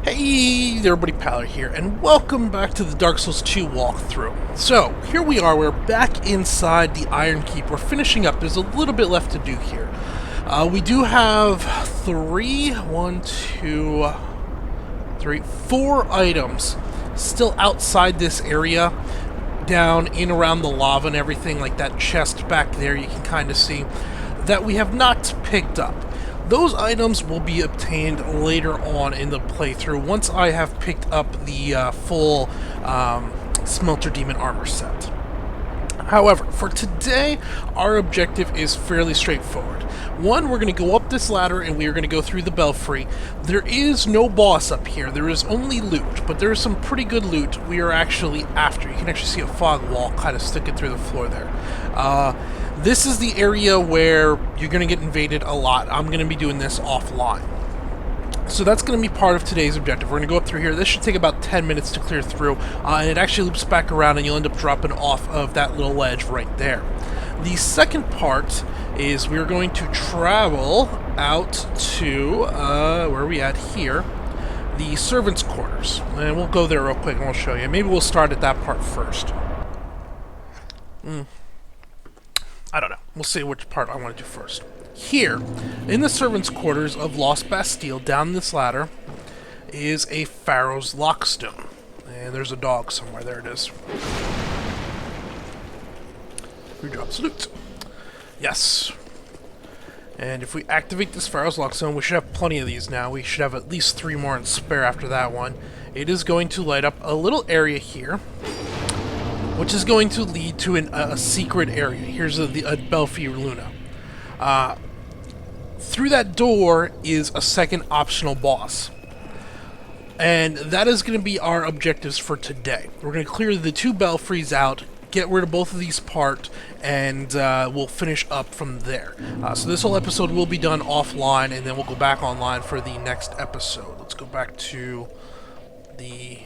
Hey there, everybody, Paler here, and welcome back to the Dark Souls 2 walkthrough. So, here we are, we're back inside the Iron Keep. We're finishing up, there's a little bit left to do here. We do have four items still outside this area, down in around the lava and everything, like that chest back there you can kind of see, that we have not picked up. Those items will be obtained later on in the playthrough once I have picked up the full Smelter Demon armor set. However, for today, our objective is fairly straightforward. One, we're going to go up this ladder and we are going to go through the Belfry. There is no boss up here, there is only loot, but there is some pretty good loot we are actually after. You can actually see a fog wall kind of sticking through the floor there. This is the area where you're going to get invaded a lot. I'm going to be doing this offline. So that's going to be part of today's objective. We're going to go up through here. This should take about 10 minutes to clear through, and it actually loops back around and you'll end up dropping off of that little ledge right there. The second part is we're going to travel out to, where are we at here? The servants' quarters. And we'll go there real quick and we'll show you. Maybe we'll start at that part first. I don't know. We'll see which part I want to do first. Here, in the servants' quarters of Lost Bastille, down this ladder, is a Pharaoh's Lockstone. And there's a dog somewhere. There it is. Redrop salute. Yes. And if we activate this Pharaoh's Lockstone, we should have plenty of these now. We should have at least 3 more in spare after that one. It is going to light up a little area here, which is going to lead to a secret area. Here's a Belfry Luna. Through that door is a second optional boss. And that is going to be our objectives for today. We're going to clear the 2 Belfries out, get rid of both of these parts, and we'll finish up from there. So this whole episode will be done offline, and then we'll go back online for the next episode. Let's go back to the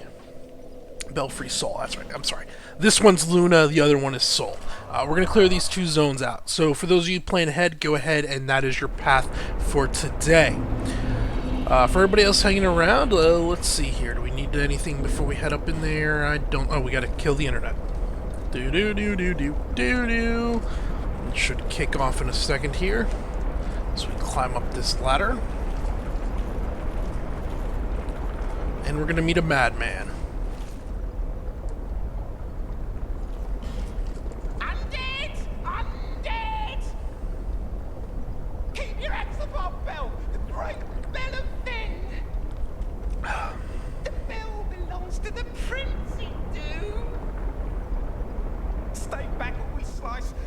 Belfry Soul. That's right. I'm sorry. This one's Luna, the other one is Soul. We're going to clear these 2 zones out. So for those of you playing ahead, go ahead, and that is your path for today. For everybody else hanging around, let's see here. Do we need anything before we head up in there? I don't... Oh, we got to kill the internet. Do-do-do-do-do-do-do. It should kick off in a second here. So we climb up this ladder. And we're going to meet a madman.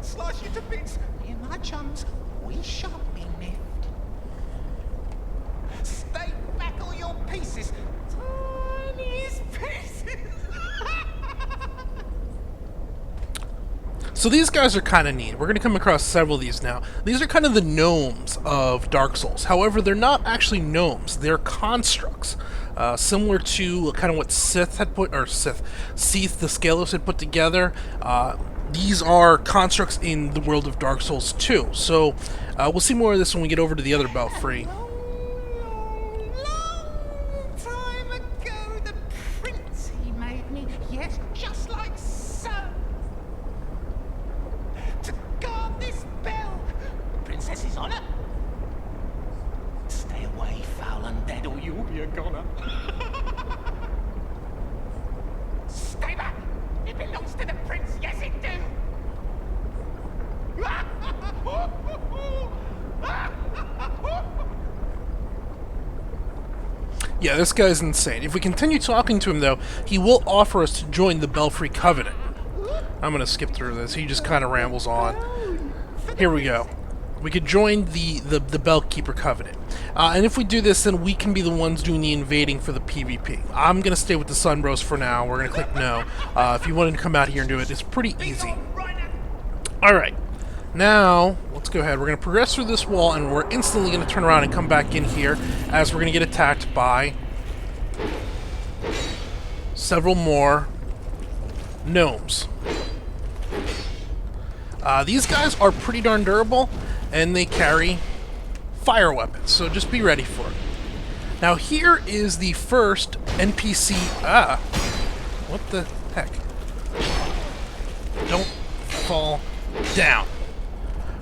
Slice you to bits. Me and my chums, we shan't be miffed. Stay back all your pieces. Tiniest pieces. So these guys are kind of neat. We're going to come across several of these now. These are kind of the gnomes of Dark Souls. However, they're not actually gnomes. They're constructs. Similar to kind of what Seath the Scalos had put together. These are constructs in the world of Dark Souls 2. So we'll see more of this when we get over to the other Belfry. Long time ago, the prince he made me, yes, just like so. To guard this bell, princess's honor. Stay away, foul undead, or you'll be a goner. Stay back! It belongs to the prince, yes it do! Yeah, this guy's insane. If we continue talking to him, though, he will offer us to join the Belfry Covenant. I'm going to skip through this. He just kind of rambles on. Here we go. We could join the Bellkeeper Covenant. And if we do this, then we can be the ones doing the invading for the PvP. I'm going to stay with the Sunbros for now. We're going to click no. If you wanted to come out here and do it, it's pretty easy. Alright. Now, let's go ahead. We're going to progress through this wall, and we're instantly going to turn around and come back in here, as we're going to get attacked by several more gnomes. These guys are pretty darn durable, and they carry fire weapons, so just be ready for it. Now here is the first NPC... Ah! What the heck? Don't fall down.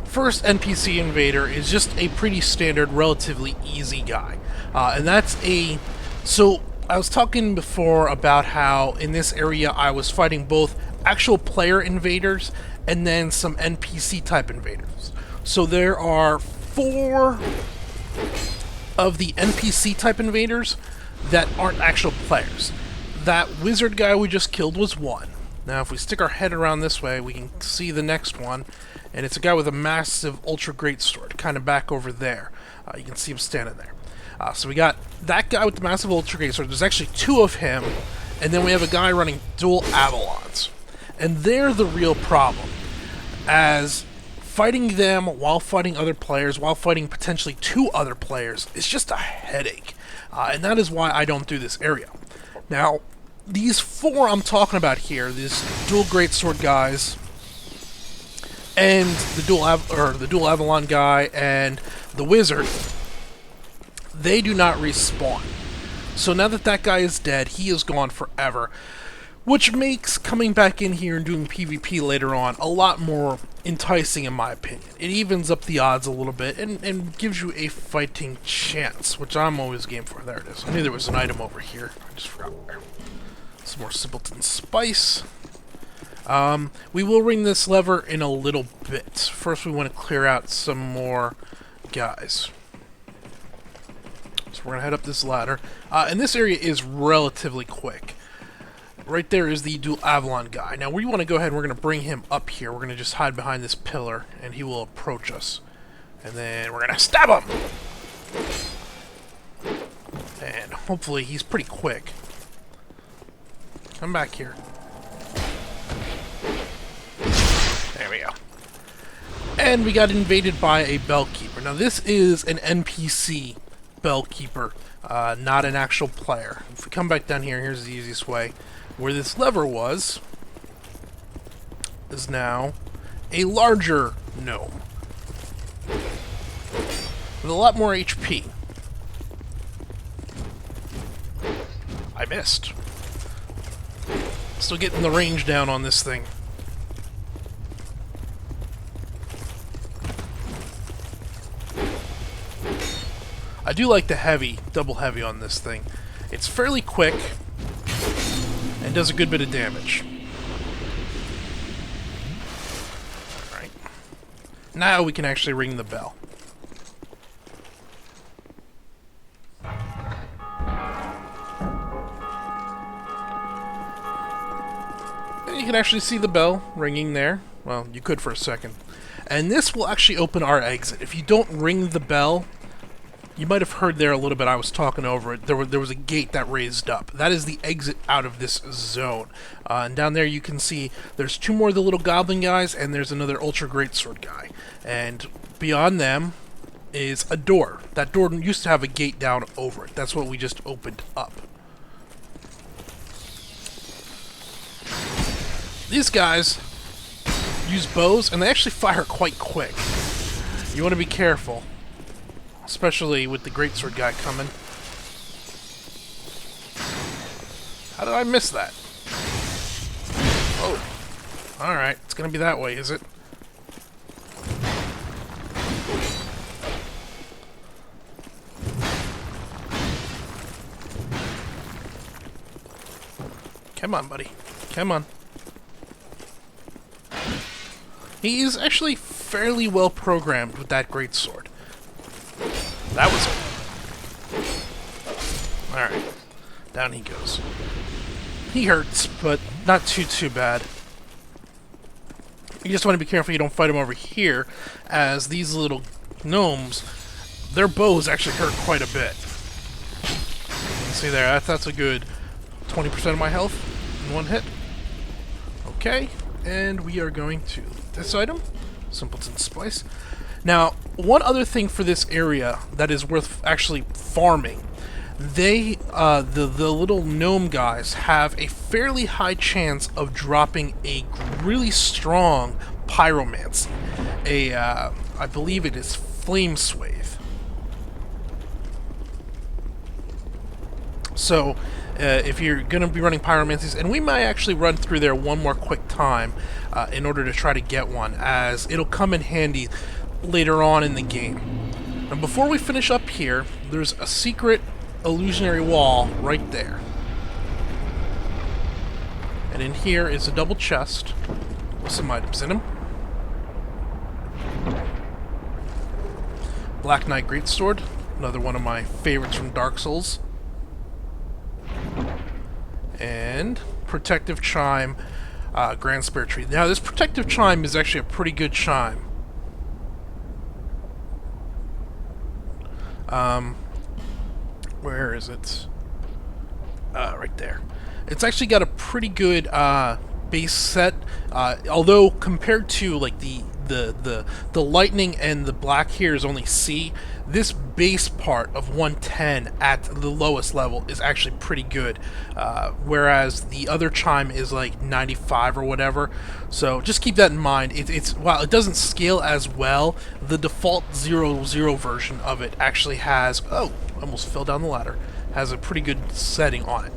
First NPC invader is just a pretty standard, relatively easy guy. And that's a... So, I was talking before about how in this area I was fighting both actual player invaders and then some NPC type invaders. So there are 4 of the NPC type invaders that aren't actual players. That wizard guy we just killed was one. Now if we stick our head around this way, we can see the next one, and it's a guy with a massive ultra greatsword, kind of back over there. You can see him standing there. So we got that guy with the massive ultra greatsword. There's actually 2 of him, and then we have a guy running dual Avalons. And they're the real problem, as fighting them while fighting other players, while fighting potentially 2 other players, is just a headache. And that is why I don't do this area. Now, these 4 I'm talking about here, these dual greatsword guys, and the dual Avalon guy, and the wizard, they do not respawn. So now that that guy is dead, he is gone forever. Which makes coming back in here and doing PvP later on a lot more enticing in my opinion. It evens up the odds a little bit and gives you a fighting chance, which I'm always game for. There it is. I knew there was an item over here. I just forgot where. Some more simpleton spice. We will ring this lever in a little bit. First we want to clear out some more guys. So we're going to head up this ladder. And this area is relatively quick. Right there is the dual Avalon guy. Now we want to go ahead and we're going to bring him up here. We're going to just hide behind this pillar and he will approach us. And then we're going to stab him! And hopefully he's pretty quick. Come back here. There we go. And we got invaded by a Bellkeeper. Now this is an NPC Bellkeeper, not an actual player. If we come back down here, here's the easiest way. Where this lever was is now a larger gnome with a lot more HP. I missed. Still getting the range down on this thing. I do like the heavy, double heavy on this thing. It's fairly quick and does a good bit of damage. Alright. Now we can actually ring the bell. And you can actually see the bell ringing there. Well, you could for a second. And this will actually open our exit. If you don't ring the bell, you might have heard there a little bit, I was talking over it, there was a gate that raised up. That is the exit out of this zone. And down there you can see there's 2 more of the little goblin guys, and there's another ultra greatsword guy. And beyond them is a door. That door used to have a gate down over it. That's what we just opened up. These guys use bows, and they actually fire quite quick. You want to be careful. Especially with the greatsword guy coming. How did I miss that? Oh. Alright, it's gonna be that way, is it? Come on, buddy. Come on. He is actually fairly well programmed with that greatsword. That was it. Alright. Down he goes. He hurts, but not too bad. You just want to be careful you don't fight him over here, as these little gnomes, their bows actually hurt quite a bit. See there, that's a good 20% of my health in one hit. Okay, and we are going to this item, Simpleton Spice. Now, one other thing for this area that is worth actually farming, they, the little gnome guys have a fairly high chance of dropping a really strong pyromancy. I believe it is flame swathe. So, if you're going to be running pyromancies, and we might actually run through there one more quick time in order to try to get one, as it'll come in handy later on in the game. And before we finish up here, there's a secret illusionary wall right there. And in here is a double chest with some items in them. Black Knight Greatsword, another one of my favorites from Dark Souls. And Protective Chime, Grand Spirit Tree. Now, this Protective Chime is actually a pretty good chime. Where is it? Right there. It's actually got a pretty good base set, although compared to like the lightning and the black here is only C. This base part of 110 at the lowest level is actually pretty good, whereas the other chime is like 95 or whatever. So just keep that in mind. It's while it doesn't scale as well, the default 0.0 version of it actually has almost fell down the ladder. Has a pretty good setting on it.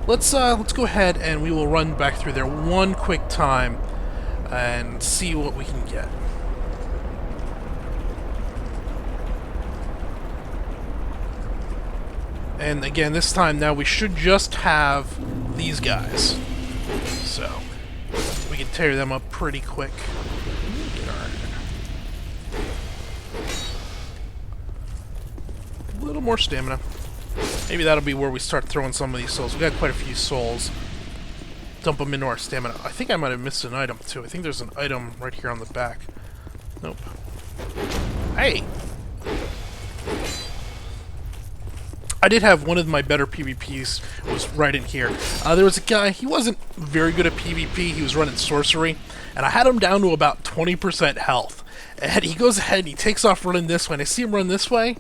Let's go ahead and we will run back through there one quick time and see what we can get. And again, this time now we should just have these guys. So we can tear them up pretty quick. Get a little more stamina. Maybe that'll be where we start throwing some of these souls. We got quite a few souls. Dump them into our stamina. I think I might have missed an item too. I think there's an item right here on the back. Nope. Hey! I did have one of my better PvPs was right in here. There was a guy, he wasn't very good at PvP, he was running sorcery, and I had him down to about 20% health. And he goes ahead and he takes off running this way, and I see him run this way,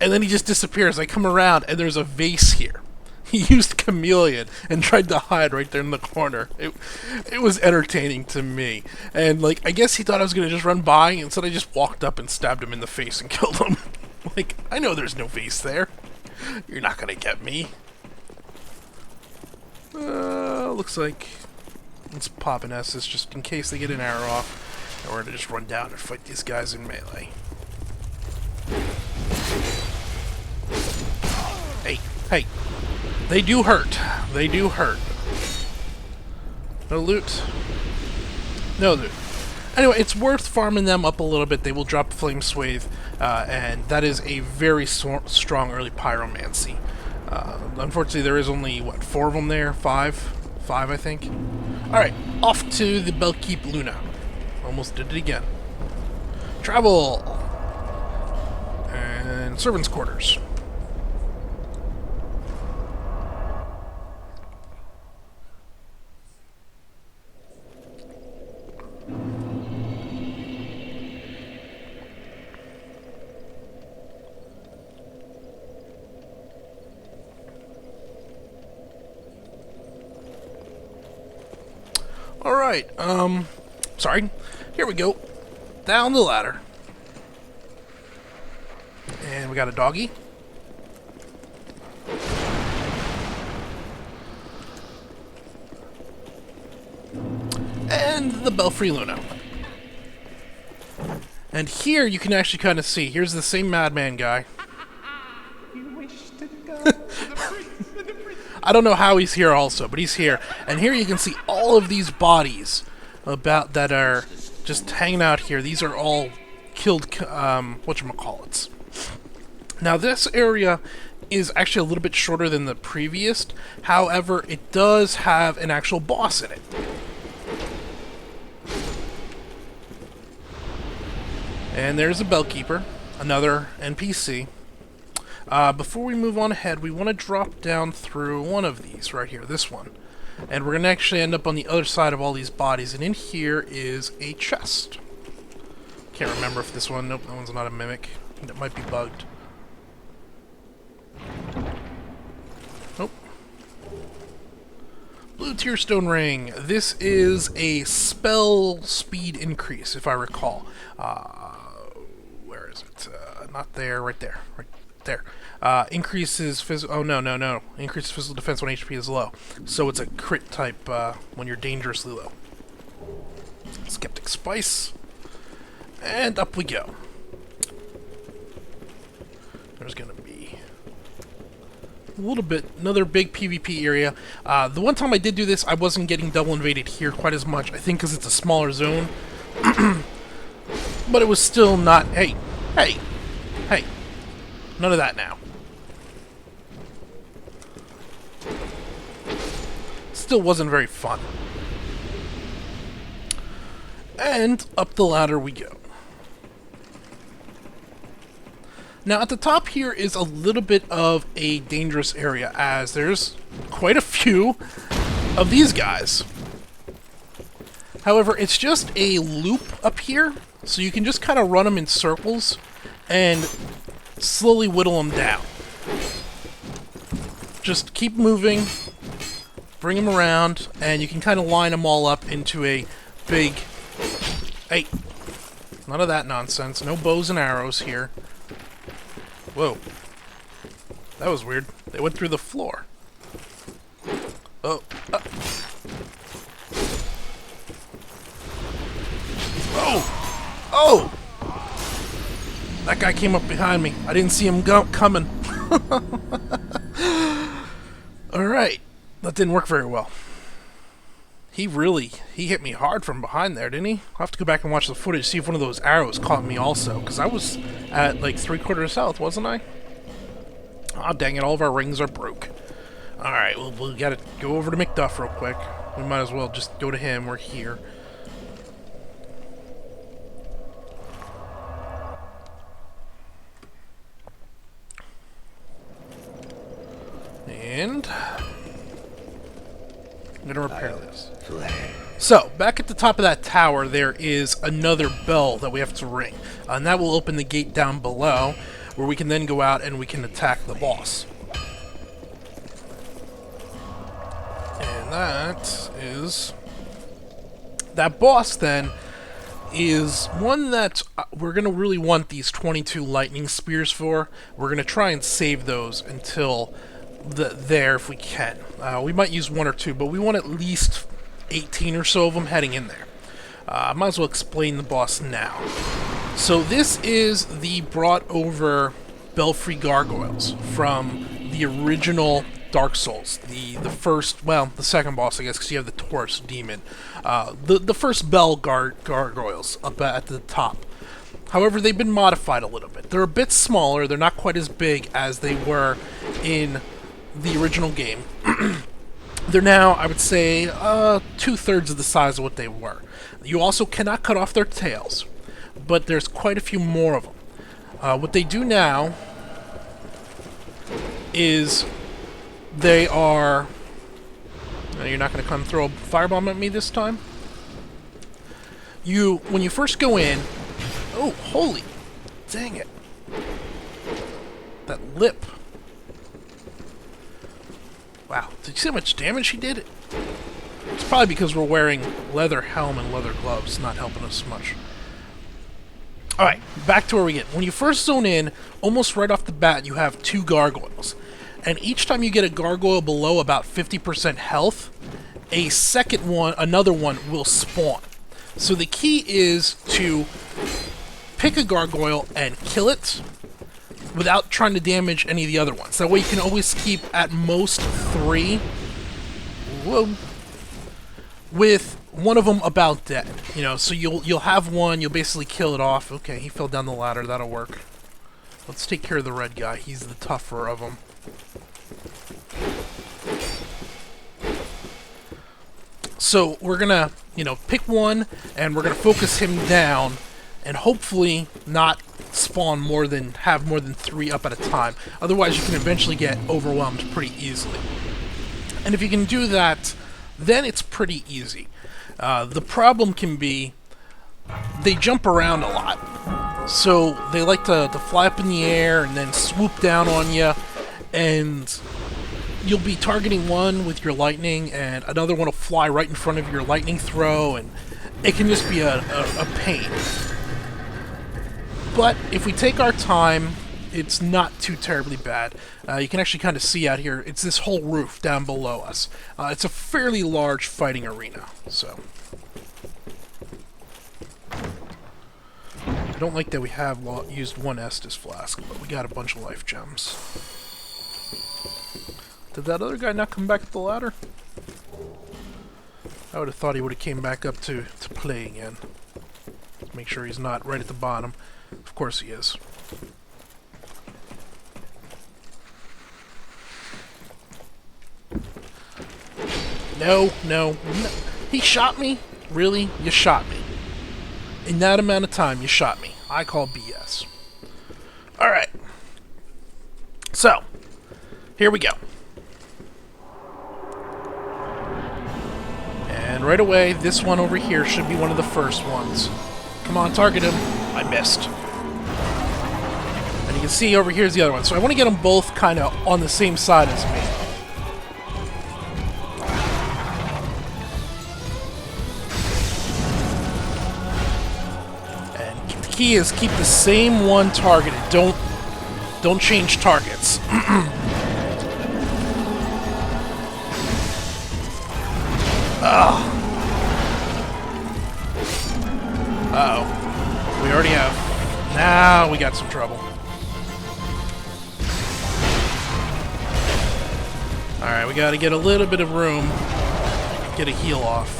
and then he just disappears. I come around, and there's a vase here. He used Chameleon and tried to hide right there in the corner. It was entertaining to me. And, like, I guess he thought I was going to just run by, and so I just walked up and stabbed him in the face and killed him. Like, I know there's no vase there. You're not going to get me. Looks like... Let's pop an Estus just in case they get an arrow off. And we're going to just run down and fight these guys in melee. Hey, hey. They do hurt. They do hurt. No loot. No loot. Anyway, it's worth farming them up a little bit. They will drop Flame Swathe, and that is a very strong early pyromancy. Unfortunately, there is only, what, 4 of them there? 5? 5, I think. Alright, off to the Bellkeep Luna. Almost did it again. Travel! And Servants' Quarters. Alright, sorry. Here we go. Down the ladder. And we got a doggy. And the Belfry Luna. And here you can actually kind of see. Here's the same madman guy. You wish to go to the prince. I don't know how he's here also, but he's here. And here you can see all of these bodies that are just hanging out here. These are all killed, whatchamacallits. Now this area is actually a little bit shorter than the previous. However, it does have an actual boss in it. And there's a Bellkeeper, another NPC. Before we move on ahead, we want to drop down through one of these right here, this one. And we're going to actually end up on the other side of all these bodies, and in here is a chest. Can't remember if this one, nope, that one's not a mimic. That might be bugged. Nope. Blue Tearstone Ring. This is a spell speed increase, if I recall. Where is it? Not there, right there. Right there. Increases physical... Oh, no, no, no. Increases physical defense when HP is low. So it's a crit type when you're dangerously low. Skeptic Spice. And up we go. There's going to be a little bit, another big PvP area. The one time I did do this, I wasn't getting double invaded here quite as much. I think because it's a smaller zone. But it was still not... Hey, hey, hey. None of that now. Still wasn't very fun. And up the ladder we go. Now at the top here is a little bit of a dangerous area, as there's quite a few of these guys. However, it's just a loop up here, so you can just kind of run them in circles and slowly whittle them down. Just keep moving, bring them around, and you can kind of line them all up into a big... Hey, none of that nonsense. No bows and arrows here. Whoa. That was weird. They went through the floor. Oh. Oh! Oh! That guy came up behind me. I didn't see him coming. Alright. That didn't work very well. He hit me hard from behind there, didn't he? I'll have to go back and watch the footage, see if one of those arrows caught me also, because I was at like 3/4 health, wasn't I? Aw, dang it, all of our rings are broke. Alright, well, we gotta go over to McDuff real quick. We might as well just go to him, we're here. And... I'm gonna repair this. So, back at the top of that tower, there is another bell that we have to ring. And that will open the gate down below, where we can then go out and we can attack the boss. And that is... That boss, then, is one that we're going to really want these 22 lightning spears for. We're going to try and save those until there if we can. We might use one or two, but we want at least 18 or so of them heading in there. I might as well explain the boss now. So this is the brought over Belfry Gargoyles from the original Dark Souls. The first, well, the second boss, I guess, because you have the Taurus demon. The first Gargoyles up at the top. However, they've been modified a little bit. They're a bit smaller. They're not quite as big as they were in the original game. They're now, I would say, 2/3 of the size of what they were. You also cannot cut off their tails, but there's quite a few more of them. What they do now is they are... You're not going to come throw a firebomb at me this time? When you first go in... Oh, holy... Dang it. That lip... Wow, did you see how much damage he did? It's probably because we're wearing leather helm and leather gloves, not helping us much. Alright, back to where we get. When you first zone in, almost right off the bat, you have 2 gargoyles. And each time you get a gargoyle below about 50% health, a second one, another one, will spawn. So the key is to pick a gargoyle and kill it, without trying to damage any of the other ones. That way you can always keep at most 3. Whoa. With one of them about dead. You know, so you'll have one, you'll basically kill it off. Okay, he fell down the ladder, that'll work. Let's take care of the red guy, he's the tougher of them. So we're gonna, pick one, and we're gonna focus him down, and hopefully not spawn have more than 3 up at a time. Otherwise you can eventually get overwhelmed pretty easily. And if you can do that, then it's pretty easy. The problem can be they jump around a lot. So they like to fly up in the air and then swoop down on you, and you'll be targeting one with your lightning and another one will fly right in front of your lightning throw, and it can just be a pain. But if we take our time it's not too terribly bad. You can actually kind of see out here, it's this whole roof down below us. It's a fairly large fighting arena, so... I don't like that we have used one Estus flask, but we got a bunch of life gems. Did that other guy not come back up the ladder? I would have thought he would have came back up to play again. Make sure he's not right at the bottom. Of course he is. No, no, no. He shot me? Really? You shot me. In that amount of time, you shot me. I call BS. Alright. So, here we go. And right away, this one over here should be one of the first ones. Come on, target him. I missed. And you can see over here's the other one. So I want to get them both kind of on the same side as me. And the key is keep the same one targeted. Don't change targets. Uh-oh. We already have... Now we got some trouble. Alright, we gotta get a little bit of room. Get a heal off.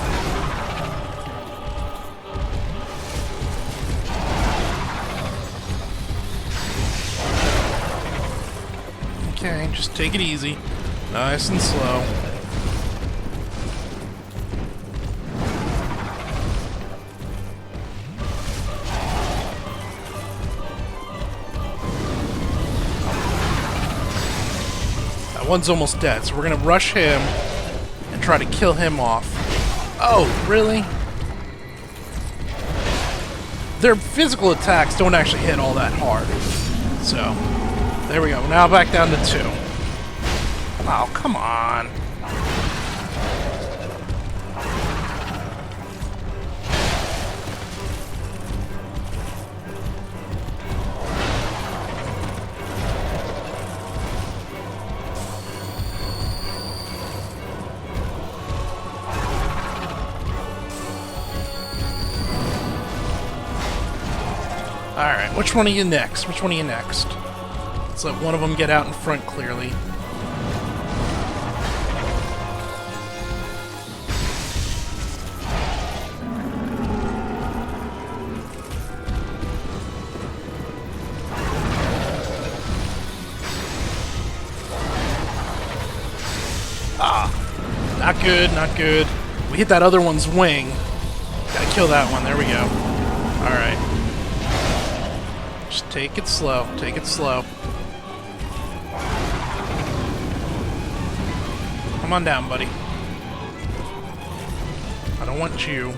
Okay, just take it easy. Nice and slow. One's almost dead, so we're gonna rush him and try to kill him off. Oh, really? Their physical attacks don't actually hit all that hard. So, there we go. Now back down to 2. Oh, come on. Alright, which one are you next? Which one are you next? Let's let one of them get out in front clearly. Ah, not good, not good. We hit that other one's wing. Gotta kill that one, there we go. Alright. Just take it slow. Take it slow. Come on down, buddy. I don't want you.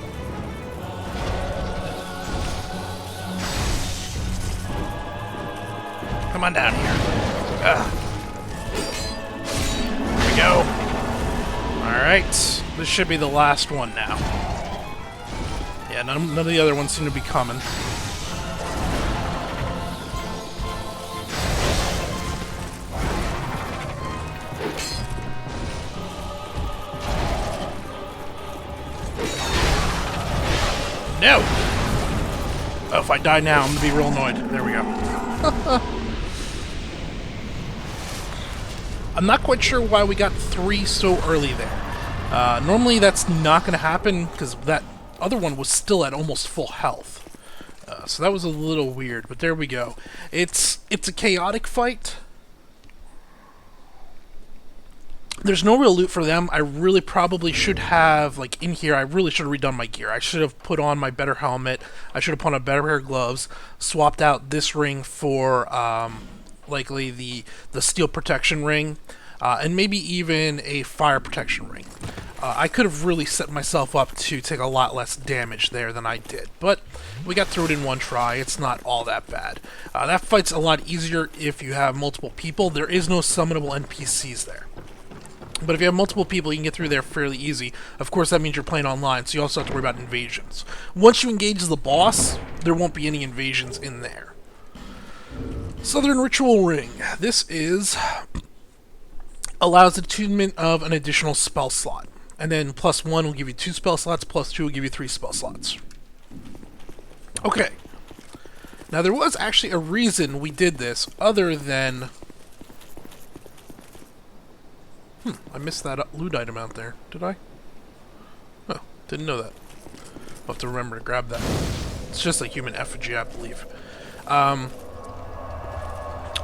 Come on down here. Ugh. Here we go. Alright. This should be the last one now. Yeah, none of the other ones seem to be coming. No! Oh, if I die now, I'm gonna be real annoyed. There we go. I'm not quite sure why we got 3 so early there. Normally that's not gonna happen, because that other one was still at almost full health. So that was a little weird, but there we go. It's a chaotic fight. There's no real loot for them. I really probably should have, like, in here, I really should have redone my gear. I should have put on my better helmet. I should have put on a better pair of gloves. Swapped out this ring for, likely the steel protection ring. And maybe even a fire protection ring. I could have really set myself up to take a lot less damage there than I did. But we got through it in one try. It's not all that bad. That fight's a lot easier if you have multiple people. There is no summonable NPCs there. But if you have multiple people, you can get through there fairly easy. Of course, that means you're playing online, so you also have to worry about invasions. Once you engage the boss, there won't be any invasions in there. Southern Ritual Ring. This is allows attunement of an additional spell slot. And then +1 will give you 2 spell slots, +2 will give you 3 spell slots. Okay. Now there was actually a reason we did this other than... I missed that loot item out there. Did I? Oh, didn't know that. I'll have to remember to grab that. It's just a human effigy, I believe.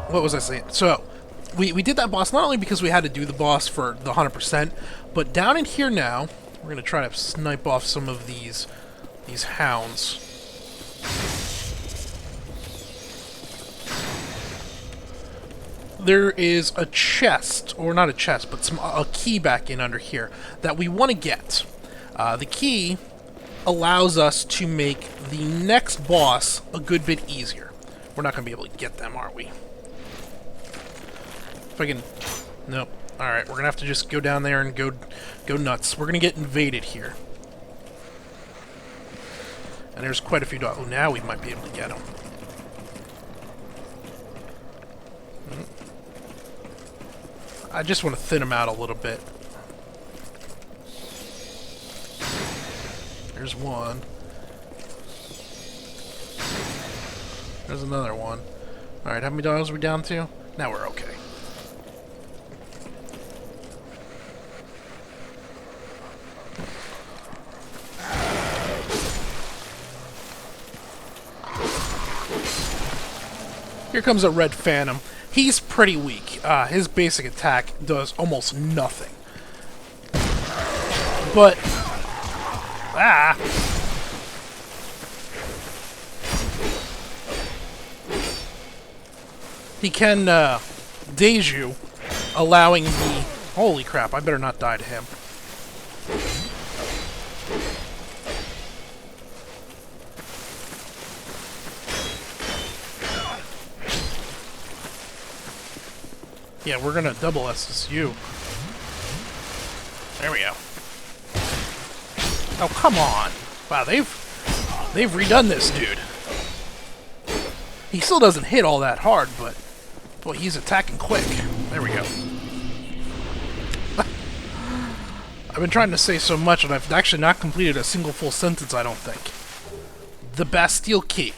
What was I saying? So, we did that boss not only because we had to do the boss for the 100%, but down in here now, we're going to try to snipe off some of these hounds. There is a chest, or not a chest, but a key back in under here that we want to get. The key allows us to make the next boss a good bit easier. We're not going to be able to get them, are we? If I can... Nope. Alright, we're going to have to just go down there and go nuts. We're going to get invaded here. And there's quite a few dogs. Oh, now we might be able to get them. I just want to thin them out a little bit. There's one. There's another one. Alright, how many dogs are we down to? Now we're okay. Here comes a red phantom. He's pretty weak. His basic attack does almost nothing. But... he can daze you, allowing the... Holy crap, I better not die to him. Yeah, we're gonna double SSU. There we go. Oh, come on. Wow, they've redone this dude. He still doesn't hit all that hard, but boy, he's attacking quick. There we go. I've been trying to say so much, and I've actually not completed a single full sentence, I don't think. The Bastille Key.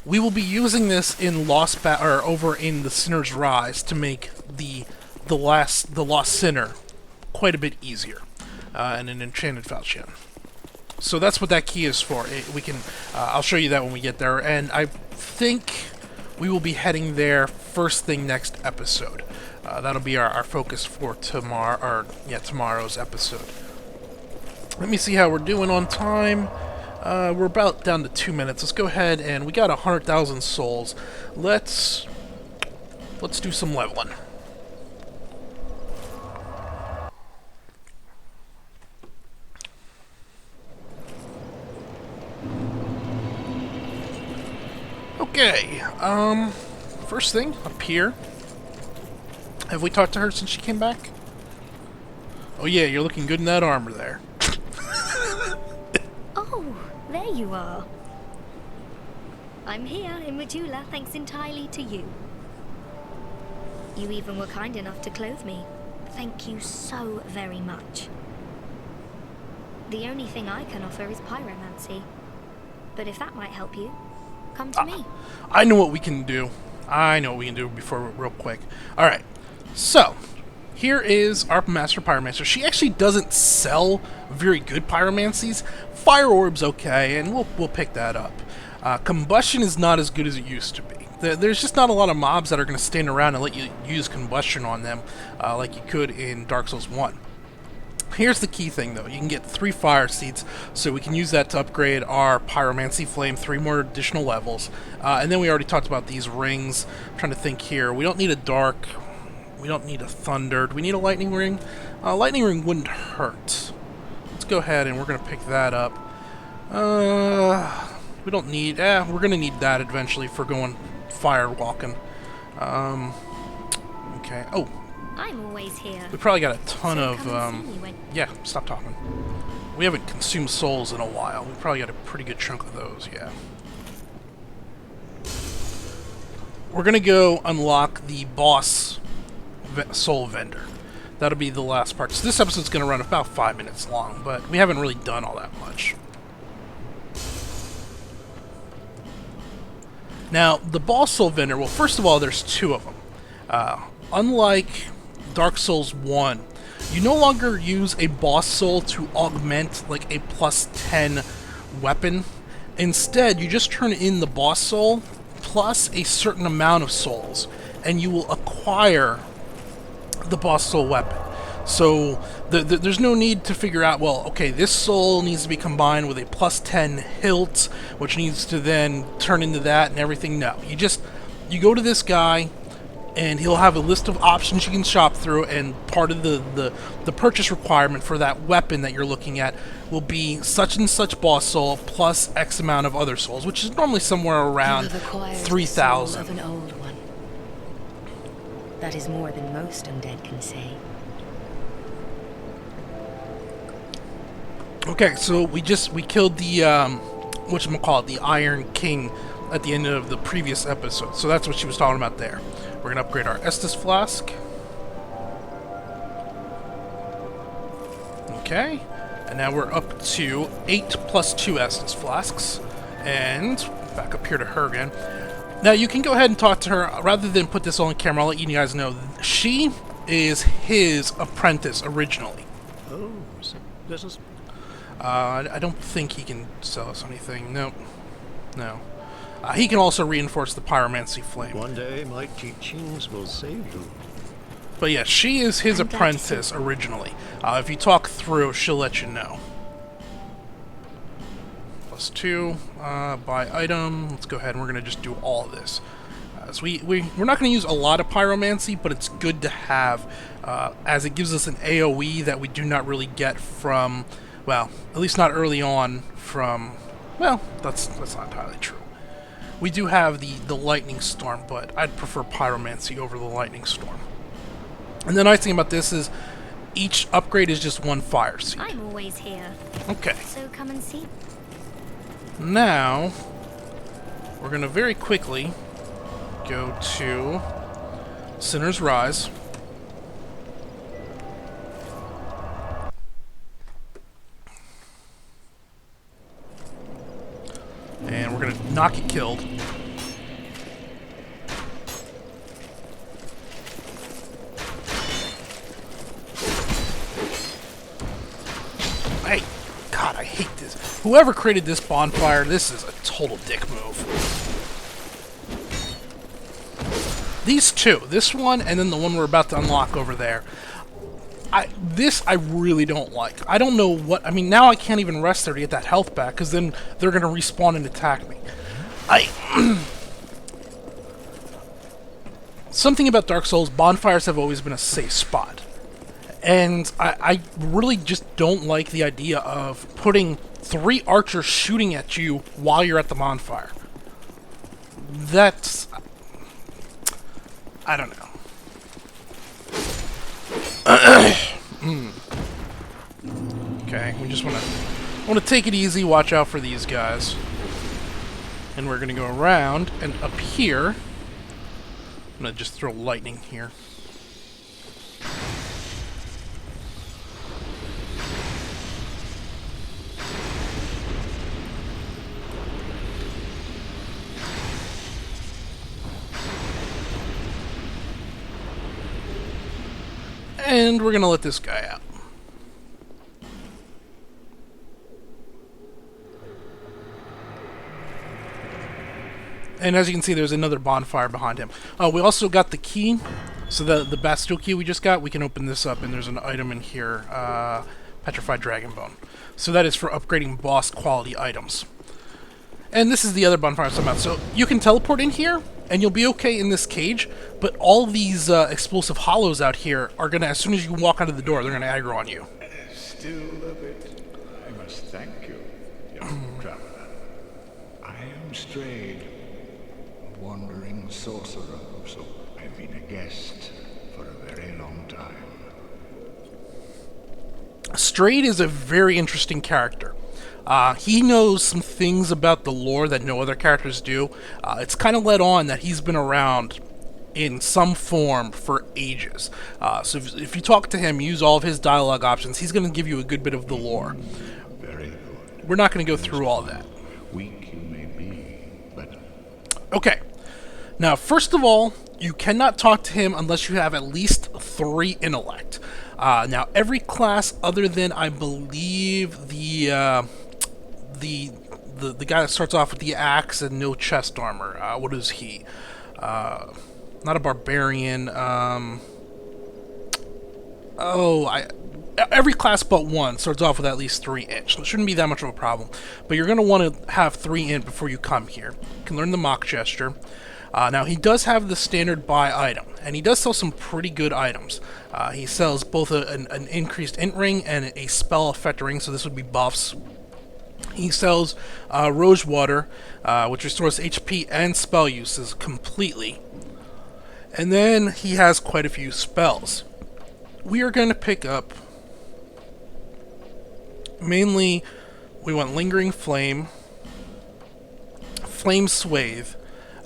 We will be using this in over in the Sinner's Rise to make the Lost Sinner quite a bit easier, and an Enchanted Falchion. So that's what that key is for. I'll show you that when we get there, and I think we will be heading there first thing next episode. That'll be our focus for tomorrow's episode. Let me see how we're doing on time. We're about down to 2 minutes. Let's go ahead, and we got 100,000 souls. Let's do some leveling. Okay, first thing, up here. Have we talked to her since she came back? Oh yeah, you're looking good in that armor there. Oh, there you are. I'm here in Majula thanks entirely to you. You even were kind enough to clothe me. Thank you so very much. The only thing I can offer is pyromancy. But if that might help you, come to me. I know what we can do. Real quick. Alright, so here is our Master Pyromancer. She actually doesn't sell very good pyromancies. Fire Orb's okay, and we'll pick that up. Combustion is not as good as it used to be. There's just not a lot of mobs that are going to stand around and let you use Combustion on them like you could in Dark Souls 1. Here's the key thing, though. You can get 3 fire seeds, so we can use that to upgrade our Pyromancy Flame, 3 more additional levels. And then we already talked about these rings. I'm trying to think here. We don't need a Dark. We don't need a Thunder. Do we need a Lightning Ring? Lightning Ring wouldn't hurt. Let's go ahead and we're going to pick that up. We don't need... we're going to need that eventually for going fire walking. Okay. Oh. I'm always here. We probably got a ton So of, come and see me when... yeah, stop talking. We haven't consumed souls in a while. We probably got a pretty good chunk of those, yeah. we're going to go unlock the boss soul vendor. That'll be the last part. So this episode's going to run about 5 minutes long, but we haven't really done all that much. Now, the boss soul vendor, well, first of all, there's 2 of them. Unlike Dark Souls 1, you no longer use a boss soul to augment like a plus 10 weapon. Instead, you just turn in the boss soul plus a certain amount of souls, and you will acquire the boss soul weapon. So there's no need to figure out, well, okay, this soul needs to be combined with a plus 10 hilt, which needs to then turn into that and everything. No, you go to this guy, and he'll have a list of options you can shop through, and part of the purchase requirement for that weapon that you're looking at will be such and such boss soul plus X amount of other souls, which is normally somewhere around 3,000. Of an old one. That is more than most undead can say. Okay, so we killed the whatchamacallit, the Iron King at the end of the previous episode. So that's what she was talking about there. We're gonna upgrade our Estus flask. Okay, and now we're up to 8 plus 2 Estus flasks. And back up here to her again. Now you can go ahead and talk to her. Rather than put this on camera, I'll let you guys know she is his apprentice originally. Oh, so this is... I don't think he can sell us anything. Nope. No. He can also reinforce the pyromancy flame. One day my teachings will save you. But yeah, she is his apprentice originally. If you talk through, she'll let you know. Plus 2, buy item. Let's go ahead and we're going to just do all of this. So we're not going to use a lot of pyromancy, but it's good to have, as it gives us an AoE that we do not really get from, well, at least not early on from, well, that's not entirely true. We do have the lightning storm, but I'd prefer pyromancy over the lightning storm. And the nice thing about this is each upgrade is just 1 fire seed. I'm always here. Okay. So come and see. Now, we're going to very quickly go to Sinner's Rise. And we're going to not get killed. Hey, God, I hate this. Whoever created this bonfire, this is a total dick move. These 2, this one and then the one we're about to unlock over there. This I really don't like. I don't know what... I mean, now I can't even rest there to get that health back, because then they're going to respawn and attack me. Something about Dark Souls, bonfires have always been a safe spot. And I really just don't like the idea of putting 3 archers shooting at you while you're at the bonfire. That's... I don't know. Okay, we just want to take it easy, watch out for these guys. And we're going to go around and up here. I'm going to just throw lightning here. And we're going to let this guy out. And as you can see, there's another bonfire behind him. We also got the key. So the Bastille key we just got, we can open this up, and there's an item in here. Petrified Dragon Bone. So that is for upgrading boss quality items. And this is the other bonfire I'm talking about. So you can teleport in here, and you'll be okay in this cage, but all these explosive hollows out here are going to, as soon as you walk out of the door, they're going to aggro on you. Still a bit. I must thank you, young traveler. I am strayed, a wandering sorcerer, so I've been a guest for a very long time. Strayed is a very interesting character. He knows some things about the lore that no other characters do. It's kind of let on that he's been around in some form for ages. So if you talk to him, use all of his dialogue options, he's going to give you a good bit of the lore. Very good. We're not going to go through all that. Weak you may be, but Okay. Now, first of all, you cannot talk to him unless you have at least 3 intellect. Now, every class other than, I believe, the guy that starts off with the axe and no chest armor. What is he? Not a barbarian. Every class but one starts off with at least 3 int, so it shouldn't be that much of a problem. But you're going to want to have 3 int before you come here. You can learn the mock gesture. Now, he does have the standard buy item, and he does sell some pretty good items. He sells both an increased int ring and a spell effect ring, so this would be buffs. He sells Rose Water, which restores HP and spell uses completely. And then he has quite a few spells. We are going to pick up... Mainly, we want Lingering Flame, Flame Swathe.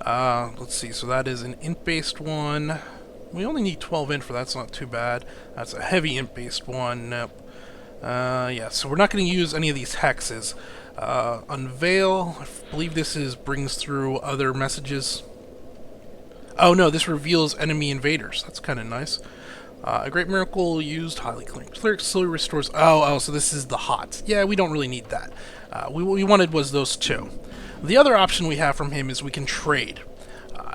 Let's see, so that is an int-based one. We only need 12 int for that, that's not too bad. That's a heavy int-based one. Nope. Yeah, so we're not going to use any of these hexes. Unveil, I believe this brings through other messages. Oh no, this reveals enemy invaders. That's kind of nice. A great miracle used, highly cleric slowly restores... Oh, so this is the hot. Yeah, we don't really need that. What we wanted was those 2. The other option we have from him is we can trade.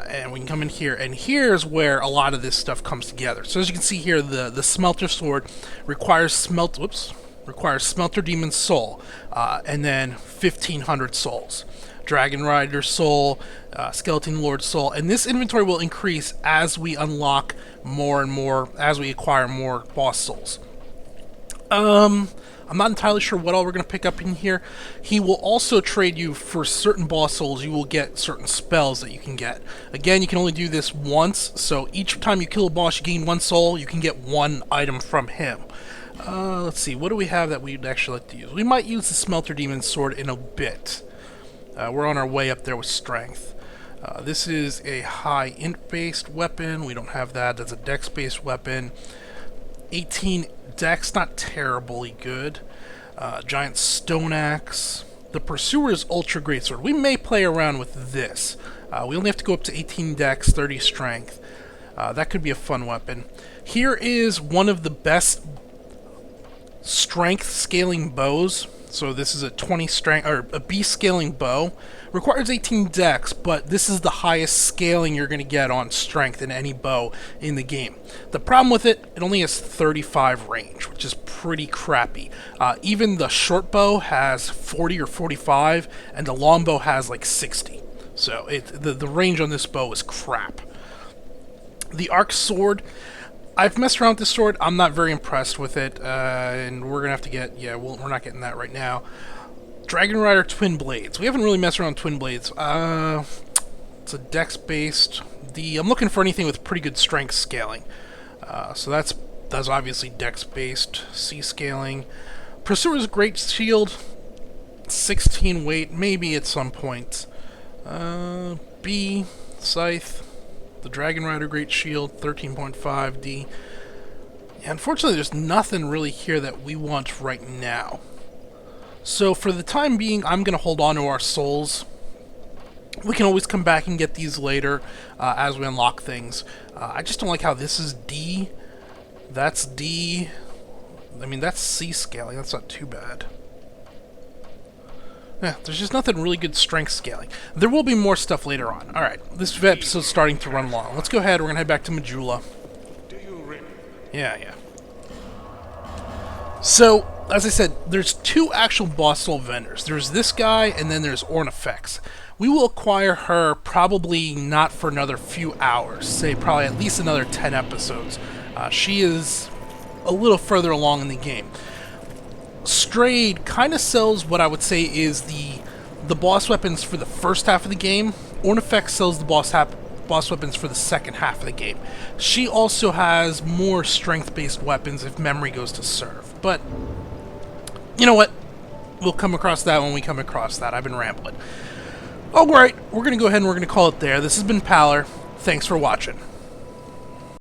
And we can come in here, and here's where a lot of this stuff comes together. So as you can see here, the Smelter Sword requires Smelter Demon's Soul, and then 1,500 souls. Dragon Rider Soul, Skeleton Lord Soul, and this inventory will increase as we unlock more and more, as we acquire more boss souls. I'm not entirely sure what all we're going to pick up in here. He will also trade you for certain boss souls. You will get certain spells that you can get. Again, you can only do this once, so each time you kill a boss, you gain 1 soul. You can get 1 item from him. Let's see, what do we have that we'd actually like to use? We might use the Smelter Demon's Sword in a bit. We're on our way up there with strength. This is a high int-based weapon. We don't have that. That's a dex-based weapon. 18 dex, not terribly good. Giant stone axe. The Pursuer's Ultra Greatsword. We may play around with this. We only have to go up to 18 dex, 30 strength. That could be a fun weapon. Here is one of the best strength scaling bows. So this is a 20 strength, or a beast scaling bow. Requires 18 dex, but this is the highest scaling you're going to get on strength in any bow in the game. The problem with it, it only has 35 range, which is pretty crappy. Even the short bow has 40 or 45, and the long bow has like 60. So the range on this bow is crap. The Arc Sword, I've messed around with this sword. I'm not very impressed with it, and we're gonna have to get... Yeah, we're not getting that right now. Dragon Rider Twin Blades. We haven't really messed around with Twin Blades. It's a dex-based. I'm looking for anything with pretty good strength scaling. So that's obviously dex-based. C scaling. Pursuer's Great Shield, 16 weight, maybe at some point. B, Scythe. The Dragon Rider Great Shield, 13.5 D. Yeah, unfortunately, there's nothing really here that we want right now. So for the time being, I'm going to hold on to our souls. We can always come back and get these later as we unlock things. I just don't like how this is D. That's D. I mean, that's C scaling. That's not too bad. Yeah, there's just nothing really good strength scaling. There will be more stuff later on. Alright, this episode's starting to run long. Let's go ahead, we're going to head back to Majula. Yeah. So, as I said, there's 2 actual boss soul vendors. There's this guy, and then there's Ornifex. We will acquire her probably not for another few hours. Say probably at least another 10 episodes. She is a little further along in the game. Strayed kind of sells what I would say is the boss weapons for the first half of the game. Ornifex sells the boss weapons for the second half of the game. She also has more strength-based weapons if memory goes to serve. But, you know what? we'll come across that when we come across that. I've been rambling. Alright, we're going to go ahead and we're going to call it there. This has been Paler. Thanks for watching.